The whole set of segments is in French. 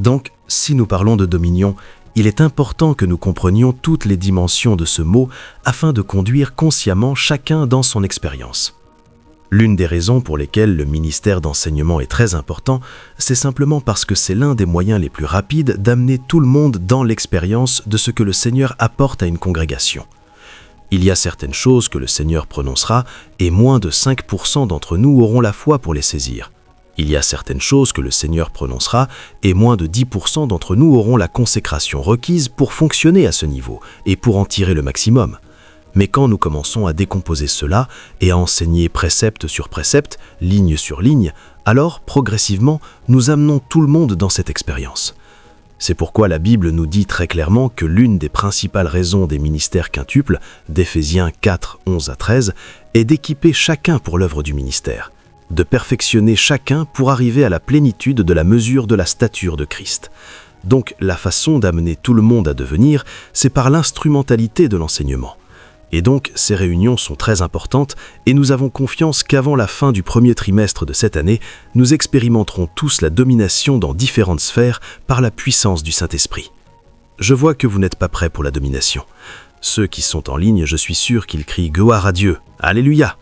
Donc, si nous parlons de dominion, il est important que nous comprenions toutes les dimensions de ce mot afin de conduire consciemment chacun dans son expérience. L'une des raisons pour lesquelles le ministère d'enseignement est très important, c'est simplement parce que c'est l'un des moyens les plus rapides d'amener tout le monde dans l'expérience de ce que le Seigneur apporte à une congrégation. Il y a certaines choses que le Seigneur prononcera et moins de 5% d'entre nous auront la foi pour les saisir. Il y a certaines choses que le Seigneur prononcera et moins de 10% d'entre nous auront la consécration requise pour fonctionner à ce niveau et pour en tirer le maximum. Mais quand nous commençons à décomposer cela et à enseigner précepte sur précepte, ligne sur ligne, alors, progressivement, nous amenons tout le monde dans cette expérience. C'est pourquoi la Bible nous dit très clairement que l'une des principales raisons des ministères quintuples, d'Éphésiens 4, 11 à 13, est d'équiper chacun pour l'œuvre du ministère, de perfectionner chacun pour arriver à la plénitude de la mesure de la stature de Christ. Donc, la façon d'amener tout le monde à devenir, c'est par l'instrumentalité de l'enseignement. Et donc, ces réunions sont très importantes et nous avons confiance qu'avant la fin du premier trimestre de cette année, nous expérimenterons tous la domination dans différentes sphères par la puissance du Saint-Esprit. Je vois que vous n'êtes pas prêts pour la domination. Ceux qui sont en ligne, je suis sûr qu'ils crient « Gloire à Dieu !» « Alléluia !»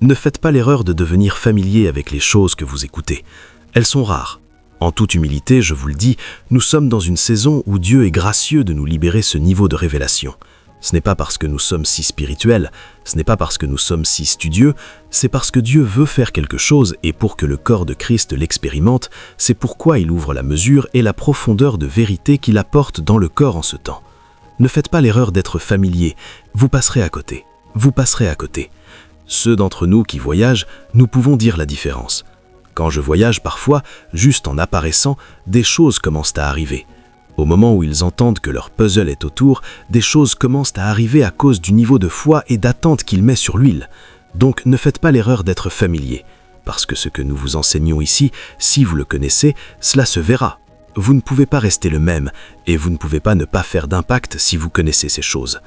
Ne faites pas l'erreur de devenir familier avec les choses que vous écoutez. Elles sont rares. En toute humilité, je vous le dis, nous sommes dans une saison où Dieu est gracieux de nous libérer ce niveau de révélation. Ce n'est pas parce que nous sommes si spirituels, ce n'est pas parce que nous sommes si studieux, c'est parce que Dieu veut faire quelque chose et pour que le corps de Christ l'expérimente, c'est pourquoi il ouvre la mesure et la profondeur de vérité qu'il apporte dans le corps en ce temps. Ne faites pas l'erreur d'être familier, vous passerez à côté. Vous passerez à côté. Ceux d'entre nous qui voyagent, nous pouvons dire la différence. Quand je voyage parfois, juste en apparaissant, des choses commencent à arriver. Au moment où ils entendent que leur puzzle est autour, des choses commencent à arriver à cause du niveau de foi et d'attente qu'il met sur l'huile. Donc ne faites pas l'erreur d'être familier, parce que ce que nous vous enseignons ici, si vous le connaissez, cela se verra. Vous ne pouvez pas rester le même, et vous ne pouvez pas ne pas faire d'impact si vous connaissez ces choses.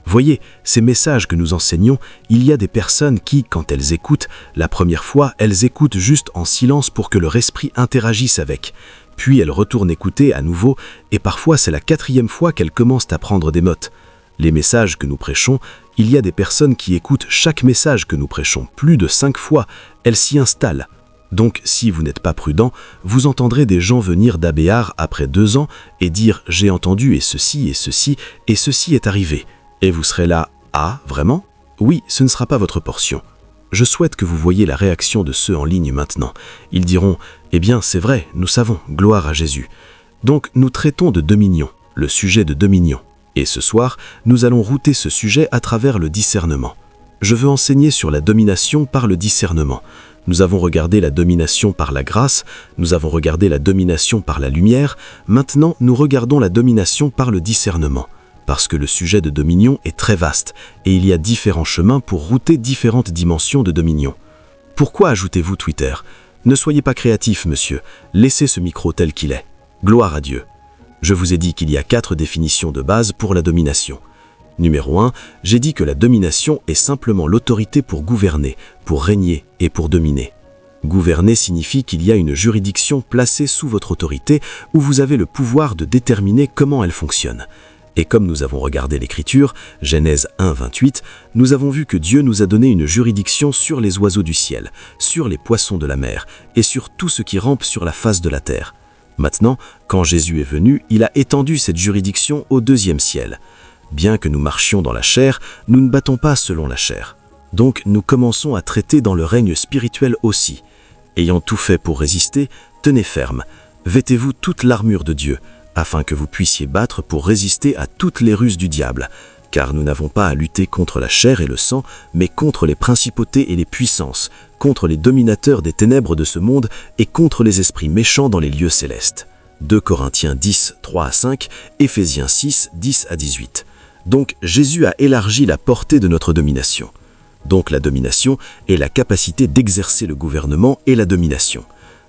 Voyez, ces messages que nous enseignons, il y a des personnes qui, quand elles écoutent, la première fois, elles écoutent juste en silence pour que leur esprit interagisse avec. Puis elles retournent écouter à nouveau, et parfois c'est la 4e fois qu'elles commencent à prendre des notes. Les messages que nous prêchons, il y a des personnes qui écoutent chaque message que nous prêchons plus de 5 fois, elles s'y installent. Donc si vous n'êtes pas prudent, vous entendrez des gens venir d'Abéar après 2 ans et dire « j'ai entendu et ceci est arrivé ». Et vous serez là « ah, vraiment ?» Oui, ce ne sera pas votre portion. Je souhaite que vous voyiez la réaction de ceux en ligne maintenant. Ils diront « Eh bien, c'est vrai, nous savons, gloire à Jésus ». Donc, nous traitons de dominion, le sujet de dominion. Et ce soir, nous allons router ce sujet à travers le discernement. Je veux enseigner sur la domination par le discernement. Nous avons regardé la domination par la grâce, nous avons regardé la domination par la lumière, maintenant nous regardons la domination par le discernement. Parce que le sujet de dominion est très vaste et il y a différents chemins pour router différentes dimensions de dominion. Pourquoi ajoutez-vous Twitter ? Ne soyez pas créatif, monsieur. Laissez ce micro tel qu'il est. Gloire à Dieu. Je vous ai dit qu'il y a 4 définitions de base pour la domination. Numéro 1, j'ai dit que la domination est simplement l'autorité pour gouverner, pour régner et pour dominer. Gouverner signifie qu'il y a une juridiction placée sous votre autorité où vous avez le pouvoir de déterminer comment elle fonctionne. Et comme nous avons regardé l'Écriture, Genèse 1, 28, nous avons vu que Dieu nous a donné une juridiction sur les oiseaux du ciel, sur les poissons de la mer et sur tout ce qui rampe sur la face de la terre. Maintenant, quand Jésus est venu, il a étendu cette juridiction au 2e ciel. Bien que nous marchions dans la chair, nous ne battons pas selon la chair. Donc nous commençons à traiter dans le règne spirituel aussi. Ayant tout fait pour résister, tenez ferme, vêtez-vous toute l'armure de Dieu, afin que vous puissiez battre pour résister à toutes les ruses du diable, car nous n'avons pas à lutter contre la chair et le sang, mais contre les principautés et les puissances, contre les dominateurs des ténèbres de ce monde et contre les esprits méchants dans les lieux célestes. 2 Corinthiens 10, 3 à 5, Éphésiens 6, 10 à 18. Donc Jésus a élargi la portée de notre domination. Donc la domination est la capacité d'exercer le gouvernement et la domination.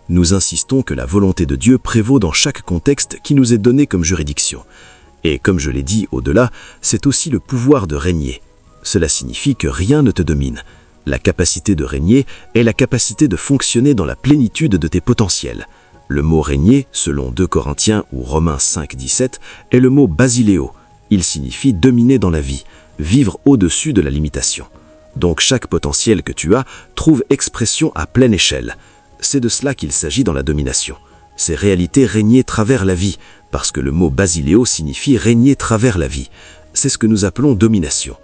Nous insistons que la volonté de Dieu prévaut dans chaque contexte qui nous est donné comme juridiction. Et comme je l'ai dit au-delà, c'est aussi le pouvoir de régner. Cela signifie que rien ne te domine. La capacité de régner est la capacité de fonctionner dans la plénitude de tes potentiels. Le mot régner, selon 2 Corinthiens ou Romains 5, 17, est le mot basiléo. Il signifie dominer dans la vie, vivre au-dessus de la limitation. Donc chaque potentiel que tu as trouve expression à pleine échelle. C'est de cela qu'il s'agit dans la domination. C'est réalité régner travers la vie, parce que le mot basiléo signifie régner travers la vie. C'est ce que nous appelons domination.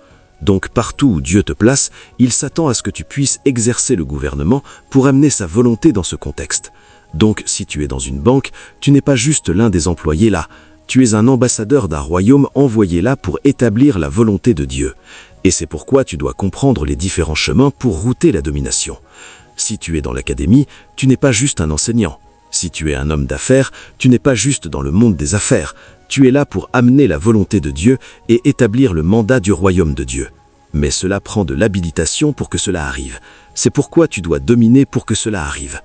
Donc partout où Dieu te place, il s'attend à ce que tu puisses exercer le gouvernement pour amener sa volonté dans ce contexte. Donc si tu es dans une banque, tu n'es pas juste l'un des employés là. Tu es un ambassadeur d'un royaume envoyé là pour établir la volonté de Dieu. Et c'est pourquoi tu dois comprendre les différents chemins pour router la domination. Si tu es dans l'académie, tu n'es pas juste un enseignant. Si tu es un homme d'affaires, tu n'es pas juste dans le monde des affaires. Tu es là pour amener la volonté de Dieu et établir le mandat du royaume de Dieu. Mais cela prend de l'habilitation pour que cela arrive. C'est pourquoi tu dois dominer pour que cela arrive.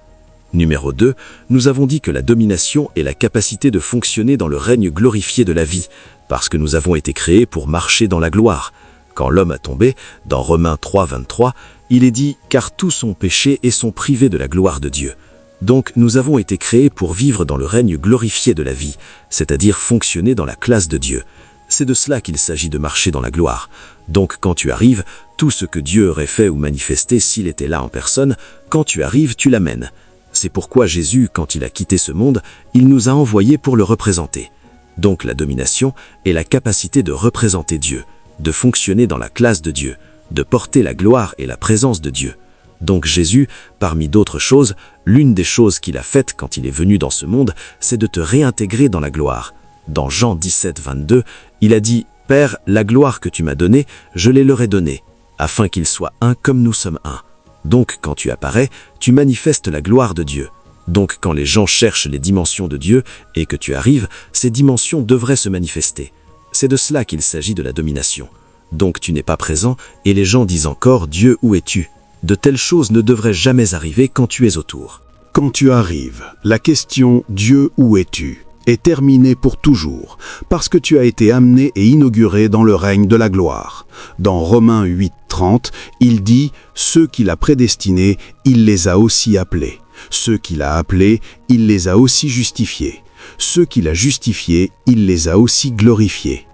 Numéro 2, nous avons dit que la domination est la capacité de fonctionner dans le règne glorifié de la vie, parce que nous avons été créés pour marcher dans la gloire. Quand l'homme a tombé, dans Romains 3, 23, il est dit « Car tous ont péché et sont privés de la gloire de Dieu ». Donc nous avons été créés pour vivre dans le règne glorifié de la vie, c'est-à-dire fonctionner dans la classe de Dieu. C'est de cela qu'il s'agit de marcher dans la gloire. Donc quand tu arrives, tout ce que Dieu aurait fait ou manifesté s'il était là en personne, quand tu arrives, tu l'amènes. C'est pourquoi Jésus, quand il a quitté ce monde, il nous a envoyés pour le représenter. Donc la domination est la capacité de représenter Dieu, de fonctionner dans la classe de Dieu, de porter la gloire et la présence de Dieu. Donc Jésus, parmi d'autres choses, l'une des choses qu'il a faites quand il est venu dans ce monde, c'est de te réintégrer dans la gloire. Dans Jean 17, 22, il a dit « Père, la gloire que tu m'as donnée, je les leur ai donnée, afin qu'ils soient un comme nous sommes un. » Donc quand tu apparais, tu manifestes la gloire de Dieu. Donc quand les gens cherchent les dimensions de Dieu et que tu arrives, ces dimensions devraient se manifester. C'est de cela qu'il s'agit de la domination. Donc tu n'es pas présent et les gens disent encore « Dieu, où es-tu » De telles choses ne devraient jamais arriver quand tu es autour. Quand tu arrives, la question « Dieu, où es-tu » est terminée pour toujours, parce que tu as été amené et inauguré dans le règne de la gloire. Dans Romains 8, 30, il dit « Ceux qu'il a prédestinés, il les a aussi appelés. Ceux qu'il a appelés, il les a aussi justifiés. Ceux qu'il a justifiés, il les a aussi glorifiés. »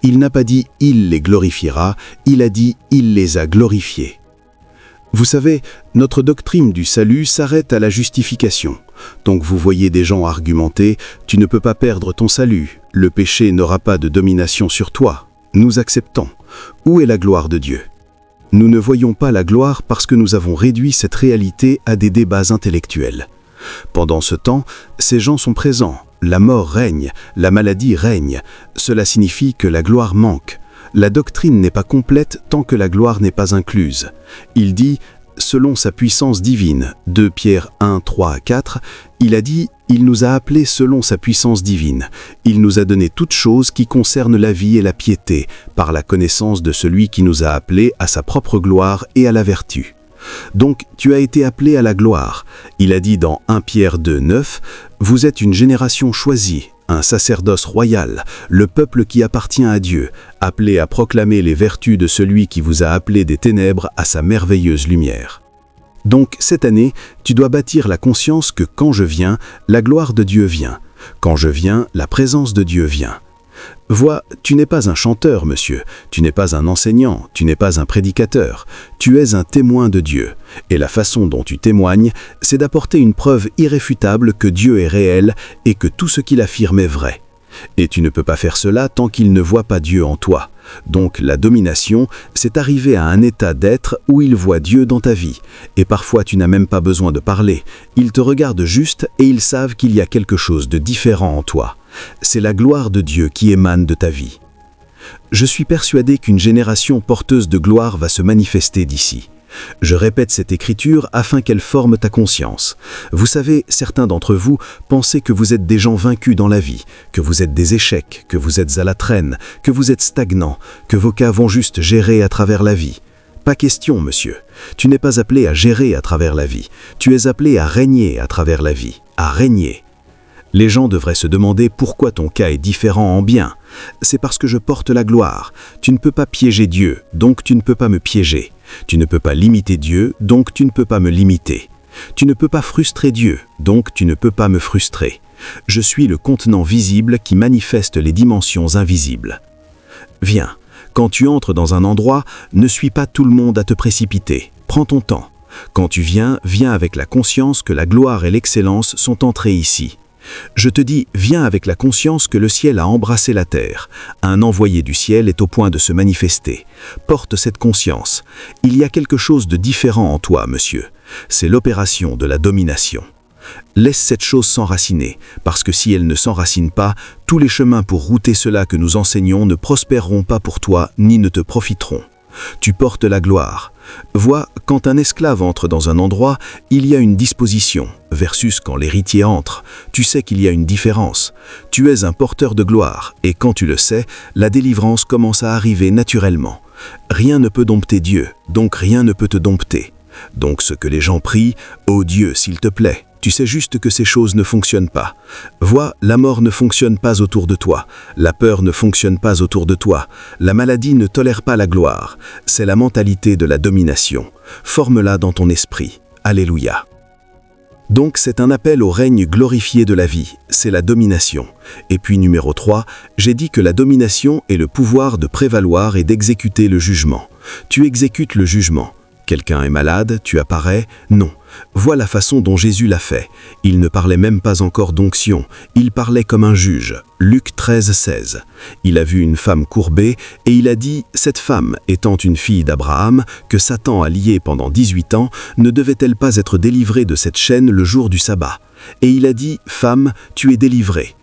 Il n'a pas dit « il les glorifiera », il a dit « il les a glorifiés ». Vous savez, notre doctrine du salut s'arrête à la justification. Donc vous voyez des gens argumenter « Tu ne peux pas perdre ton salut, le péché n'aura pas de domination sur toi. » Nous acceptons. Où est la gloire de Dieu? Nous ne voyons pas la gloire parce que nous avons réduit cette réalité à des débats intellectuels. Pendant ce temps, ces gens sont présents. La mort règne, la maladie règne. Cela signifie que la gloire manque. La doctrine n'est pas complète tant que la gloire n'est pas incluse. Il dit, selon sa puissance divine, 2 Pierre 1, 3 à 4, il a dit, il nous a appelés selon sa puissance divine. Il nous a donné toutes choses qui concernent la vie et la piété, par la connaissance de celui qui nous a appelés à sa propre gloire et à la vertu. Donc, tu as été appelé à la gloire. Il a dit dans 1 Pierre 2, 9, « Vous êtes une génération choisie, un sacerdoce royal, le peuple qui appartient à Dieu, appelé à proclamer les vertus de celui qui vous a appelé des ténèbres à sa merveilleuse lumière. » Donc, cette année, tu dois bâtir la conscience que quand je viens, la gloire de Dieu vient. Quand je viens, la présence de Dieu vient. Vois, tu n'es pas un chanteur, monsieur, tu n'es pas un enseignant, tu n'es pas un prédicateur, tu es un témoin de Dieu. Et la façon dont tu témoignes, c'est d'apporter une preuve irréfutable que Dieu est réel et que tout ce qu'il affirme est vrai. Et tu ne peux pas faire cela tant qu'il ne voit pas Dieu en toi. Donc la domination, c'est arriver à un état d'être où il voit Dieu dans ta vie. Et parfois tu n'as même pas besoin de parler. Ils te regardent juste et ils savent qu'il y a quelque chose de différent en toi. C'est la gloire de Dieu qui émane de ta vie. Je suis persuadé qu'une génération porteuse de gloire va se manifester d'ici. Je répète cette écriture afin qu'elle forme ta conscience. Vous savez, certains d'entre vous pensez que vous êtes des gens vaincus dans la vie, que vous êtes des échecs, que vous êtes à la traîne, que vous êtes stagnants, que vos cas vont juste gérer à travers la vie. Pas question, monsieur. Tu n'es pas appelé à gérer à travers la vie. Tu es appelé à régner à travers la vie, à régner. Les gens devraient se demander pourquoi ton cas est différent en bien. C'est parce que je porte la gloire. Tu ne peux pas piéger Dieu, donc tu ne peux pas me piéger. Tu ne peux pas limiter Dieu, donc tu ne peux pas me limiter. Tu ne peux pas frustrer Dieu, donc tu ne peux pas me frustrer. Je suis le contenant visible qui manifeste les dimensions invisibles. Viens, quand tu entres dans un endroit, ne suis pas tout le monde à te précipiter. Prends ton temps. Quand tu viens, viens avec la conscience que la gloire et l'excellence sont entrées ici. Je te dis, viens avec la conscience que le ciel a embrassé la terre. Un envoyé du ciel est au point de se manifester. Porte cette conscience. Il y a quelque chose de différent en toi, monsieur. C'est l'opération de la domination. Laisse cette chose s'enraciner, parce que si elle ne s'enracine pas, tous les chemins pour router cela que nous enseignons ne prospéreront pas pour toi, ni ne te profiteront. Tu portes la gloire. Vois, quand un esclave entre dans un endroit, il y a une disposition, versus quand l'héritier entre. Tu sais qu'il y a une différence. Tu es un porteur de gloire, et quand tu le sais, la délivrance commence à arriver naturellement. Rien ne peut dompter Dieu, donc rien ne peut te dompter. Donc ce que les gens prient, « Ô Dieu, s'il te plaît », tu sais juste que ces choses ne fonctionnent pas. Vois, la mort ne fonctionne pas autour de toi. La peur ne fonctionne pas autour de toi. La maladie ne tolère pas la gloire. C'est la mentalité de la domination. Forme-la dans ton esprit. Alléluia. Donc c'est un appel au règne glorifié de la vie. C'est la domination. Et puis numéro 3, j'ai dit que la domination est le pouvoir de prévaloir et d'exécuter le jugement. Tu exécutes le jugement. Quelqu'un est malade, tu apparais? Non. Vois la façon dont Jésus l'a fait. Il ne parlait même pas encore d'onction, il parlait comme un juge. Luc 13, 16. Il a vu une femme courbée et il a dit « Cette femme, étant une fille d'Abraham, que Satan a liée pendant 18 ans, ne devait-elle pas être délivrée de cette chaîne le jour du sabbat ?» Et il a dit « Femme, tu es délivrée. »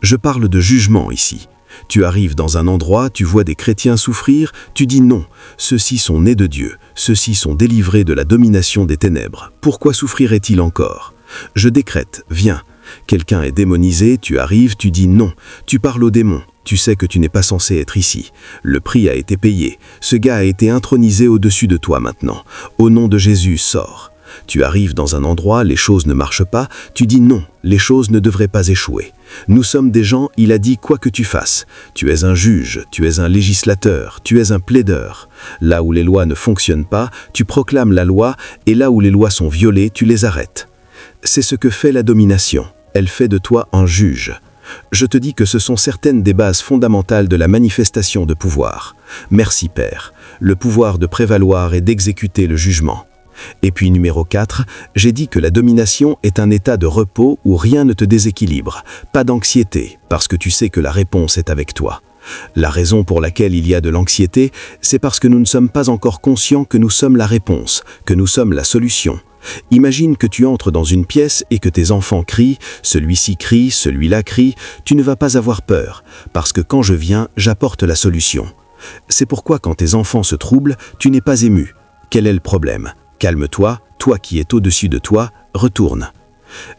Je parle de jugement ici. Tu arrives dans un endroit, tu vois des chrétiens souffrir, tu dis non, ceux-ci sont nés de Dieu, ceux-ci sont délivrés de la domination des ténèbres. Pourquoi souffriraient-ils encore? Je décrète, viens. Quelqu'un est démonisé, tu arrives, tu dis non, tu parles au démon, tu sais que tu n'es pas censé être ici. Le prix a été payé, ce gars a été intronisé au-dessus de toi maintenant. Au nom de Jésus, sors. Tu arrives dans un endroit, les choses ne marchent pas, tu dis non, les choses ne devraient pas échouer. Nous sommes des gens, il a dit quoi que tu fasses. Tu es un juge, tu es un législateur, tu es un plaideur. Là où les lois ne fonctionnent pas, tu proclames la loi, et là où les lois sont violées, tu les arrêtes. C'est ce que fait la domination. Elle fait de toi un juge. Je te dis que ce sont certaines des bases fondamentales de la manifestation de pouvoir. Merci Père, le pouvoir de prévaloir et d'exécuter le jugement. Et puis numéro 4, j'ai dit que la domination est un état de repos où rien ne te déséquilibre, pas d'anxiété, parce que tu sais que la réponse est avec toi. La raison pour laquelle il y a de l'anxiété, c'est parce que nous ne sommes pas encore conscients que nous sommes la réponse, que nous sommes la solution. Imagine que tu entres dans une pièce et que tes enfants crient, celui-ci crie, celui-là crie, tu ne vas pas avoir peur, parce que quand je viens, j'apporte la solution. C'est pourquoi quand tes enfants se troublent, tu n'es pas ému. Quel est le problème ? Calme-toi, toi qui es au-dessus de toi, retourne.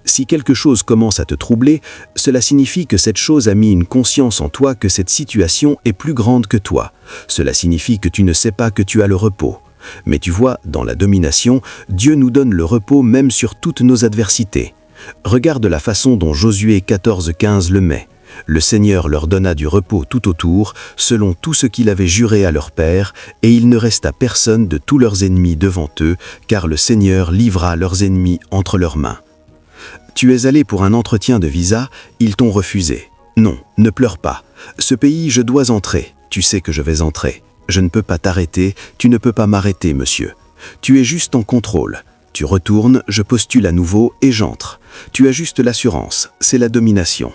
Si quelque chose commence à te troubler, cela signifie que cette chose a mis une conscience en toi que cette situation est plus grande que toi. Cela signifie que tu ne sais pas que tu as le repos. Mais tu vois, dans la domination, Dieu nous donne le repos même sur toutes nos adversités. Regarde la façon dont Josué 14,15 le met. Le Seigneur leur donna du repos tout autour, selon tout ce qu'il avait juré à leur père, et il ne resta personne de tous leurs ennemis devant eux, car le Seigneur livra leurs ennemis entre leurs mains. Tu es allé pour un entretien de visa, ils t'ont refusé. Non, ne pleure pas. Ce pays, je dois entrer. Tu sais que je vais entrer. Je ne peux pas t'arrêter, tu ne peux pas m'arrêter, monsieur. Tu es juste en contrôle. Tu retournes, je postule à nouveau et j'entre. Tu as juste l'assurance, c'est la domination.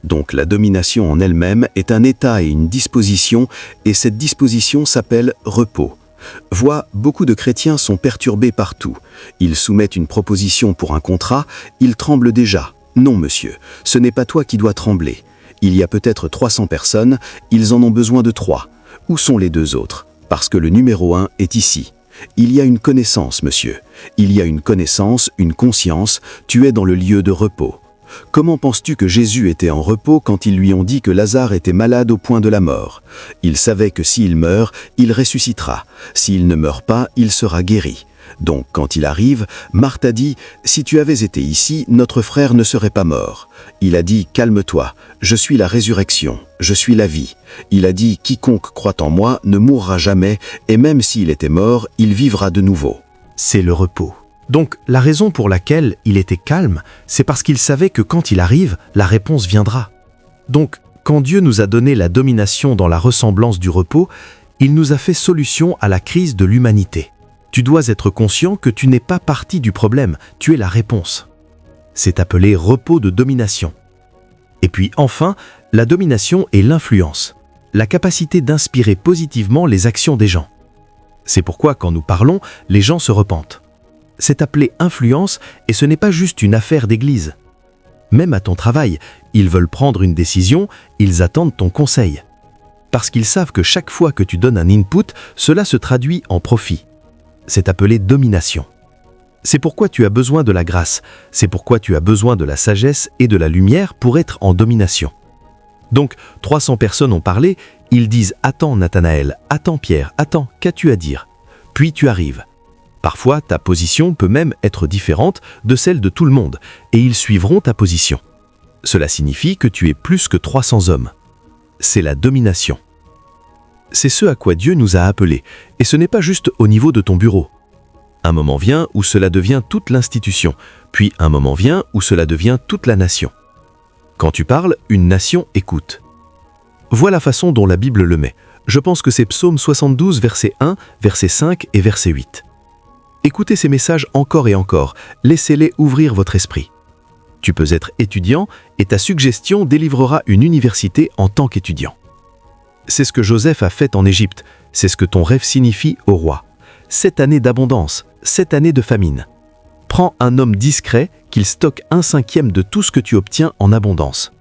Donc la domination en elle-même est un état et une disposition, et cette disposition s'appelle repos. Vois, beaucoup de chrétiens sont perturbés par tout. Ils soumettent une proposition pour un contrat, ils tremblent déjà. Non monsieur, ce n'est pas toi qui dois trembler. Il y a peut-être 300 personnes, ils en ont besoin de 3. Où sont les 2 autres? Parce que le numéro 1 est ici. Il y a une connaissance, monsieur. Il y a une connaissance, une conscience, tu es dans le lieu de repos. Comment penses-tu que Jésus était en repos quand ils lui ont dit que Lazare était malade au point de la mort? Il savait que s'il meurt, il ressuscitera. S'il ne meurt pas, il sera guéri. Donc quand il arrive, Marthe a dit « Si tu avais été ici, notre frère ne serait pas mort. » Il a dit « Calme-toi, je suis la résurrection, je suis la vie. » Il a dit « Quiconque croit en moi ne mourra jamais, et même s'il était mort, il vivra de nouveau. » C'est le repos. Donc, la raison pour laquelle il était calme, c'est parce qu'il savait que quand il arrive, la réponse viendra. Donc, quand Dieu nous a donné la domination dans la ressemblance du repos, il nous a fait solution à la crise de l'humanité. Tu dois être conscient que tu n'es pas partie du problème, tu es la réponse. C'est appelé repos de domination. Et puis enfin, la domination est l'influence, la capacité d'inspirer positivement les actions des gens. C'est pourquoi quand nous parlons, les gens se repentent. C'est appelé influence et ce n'est pas juste une affaire d'église. Même à ton travail, ils veulent prendre une décision, ils attendent ton conseil. Parce qu'ils savent que chaque fois que tu donnes un input, cela se traduit en profit. C'est appelé domination. C'est pourquoi tu as besoin de la grâce, c'est pourquoi tu as besoin de la sagesse et de la lumière pour être en domination. Donc, 300 personnes ont parlé, ils disent « Attends Nathanaël, attends Pierre, attends, qu'as-tu à dire ?» Puis tu arrives. Parfois, ta position peut même être différente de celle de tout le monde, et ils suivront ta position. Cela signifie que tu es plus que 300 hommes. C'est la domination. C'est ce à quoi Dieu nous a appelés, et ce n'est pas juste au niveau de ton bureau. Un moment vient où cela devient toute l'institution, puis un moment vient où cela devient toute la nation. Quand tu parles, une nation écoute. Voilà la façon dont la Bible le met. Je pense que c'est Psaume 72, verset 1, verset 5 et verset 8. Écoutez ces messages encore et encore, laissez-les ouvrir votre esprit. Tu peux être étudiant et ta suggestion délivrera une université en tant qu'étudiant. C'est ce que Joseph a fait en Égypte, c'est ce que ton rêve signifie au roi. 7 années d'abondance, 7 années de famine. Prends un homme discret qu'il stocke 1/5 de tout ce que tu obtiens en abondance.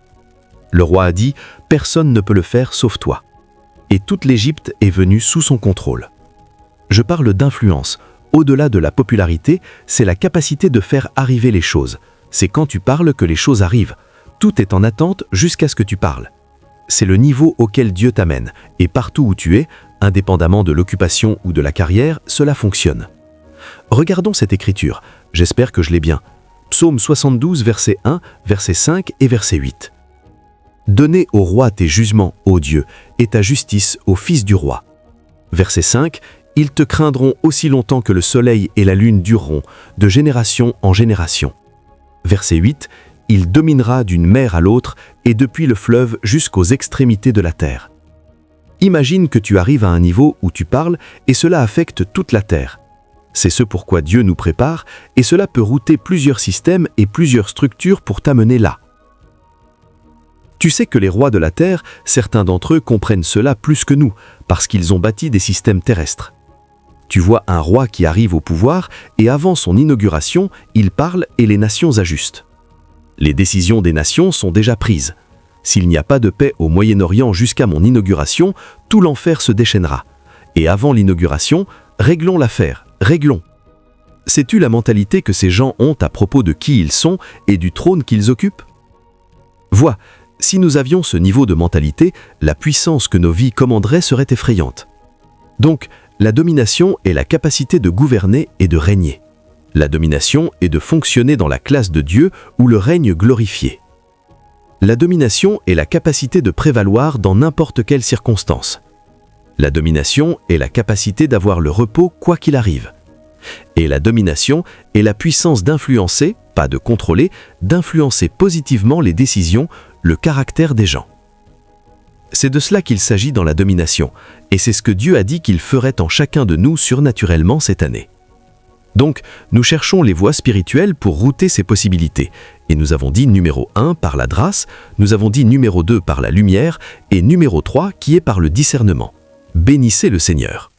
Le roi a dit, personne ne peut le faire sauf toi. Et toute l'Égypte est venue sous son contrôle. Je parle d'influence. Au-delà de la popularité, c'est la capacité de faire arriver les choses. C'est quand tu parles que les choses arrivent. Tout est en attente jusqu'à ce que tu parles. C'est le niveau auquel Dieu t'amène. Et partout où tu es, indépendamment de l'occupation ou de la carrière, cela fonctionne. Regardons cette écriture. J'espère que je l'ai bien. Psaume 72, verset 1, verset 5 et verset 8. Donnez au roi tes jugements, ô Dieu, et ta justice au fils du roi. Verset 5. Ils te craindront aussi longtemps que le soleil et la lune dureront, de génération en génération. Verset 8. Il dominera d'une mer à l'autre et depuis le fleuve jusqu'aux extrémités de la terre. Imagine que tu arrives à un niveau où tu parles et cela affecte toute la terre. C'est ce pourquoi Dieu nous prépare et cela peut router plusieurs systèmes et plusieurs structures pour t'amener là. Tu sais que les rois de la terre, certains d'entre eux comprennent cela plus que nous parce qu'ils ont bâti des systèmes terrestres. Tu vois un roi qui arrive au pouvoir et avant son inauguration, il parle et les nations ajustent. Les décisions des nations sont déjà prises. S'il n'y a pas de paix au Moyen-Orient jusqu'à mon inauguration, tout l'enfer se déchaînera. Et avant l'inauguration, réglons l'affaire, réglons. Sais-tu la mentalité que ces gens ont à propos de qui ils sont et du trône qu'ils occupent? Vois, si nous avions ce niveau de mentalité, la puissance que nos vies commanderaient serait effrayante. Donc, la domination est la capacité de gouverner et de régner. La domination est de fonctionner dans la classe de Dieu ou le règne glorifié. La domination est la capacité de prévaloir dans n'importe quelle circonstance. La domination est la capacité d'avoir le repos quoi qu'il arrive. Et la domination est la puissance d'influencer, pas de contrôler, d'influencer positivement les décisions, le caractère des gens. C'est de cela qu'il s'agit dans la domination, et c'est ce que Dieu a dit qu'il ferait en chacun de nous surnaturellement cette année. Donc, nous cherchons les voies spirituelles pour router ces possibilités, et nous avons dit numéro 1 par la grâce, nous avons dit numéro 2 par la lumière, et numéro 3 qui est par le discernement. Bénissez le Seigneur.